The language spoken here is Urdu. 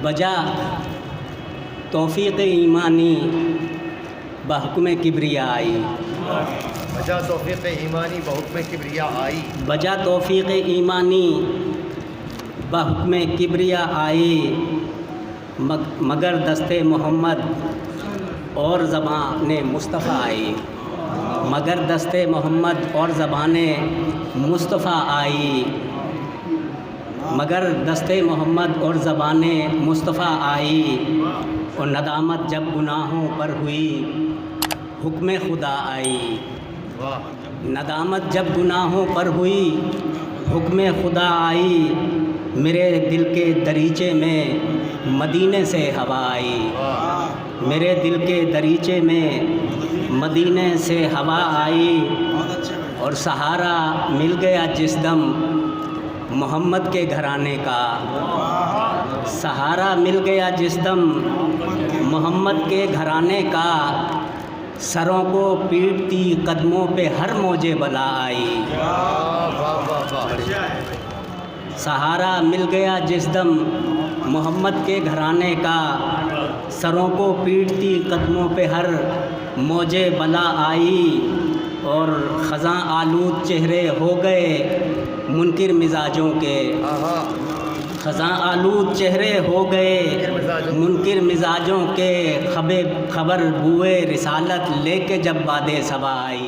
بجا توفیق ایمانی بحکم کبریا آئی، وجہ توفیق ایمانی بحکم کبریا آئی، بجا توفیق ایمانی بحکم کبریا آئی، مگر دست محمد اور زبان مصطفیٰ آئی، مگر دست محمد اور زبان مصطفیٰ آئی، مگر دست محمد اور زبان مصطفیٰ آئی، اور ندامت جب گناہوں پر ہوئی حکم خدا آئی، ندامت جب گناہوں پر ہوئی حکم خدا آئی، میرے دل کے دریچے میں مدینے سے ہوا آئی، میرے دل کے دریچے میں مدینے سے ہوا آئی، اور سہارا مل گیا جس دم محمد کے گھرانے کا، سہارا مل گیا جس دم محمد کے گھرانے کا، سروں کو پیٹتی قدموں پہ ہر موج بلا آئی، سہارا مل گیا جس دم محمد کے گھرانے کا، سروں کو پیٹتی قدموں پہ ہر موج بلا آئی، اور خزاں آلود چہرے ہو گئے منکر مزاجوں کے، خزاں آلود چہرے ہو گئے منکر مزاجوں کے، خبر بوئے رسالت لے کے جب باد صبا آئی۔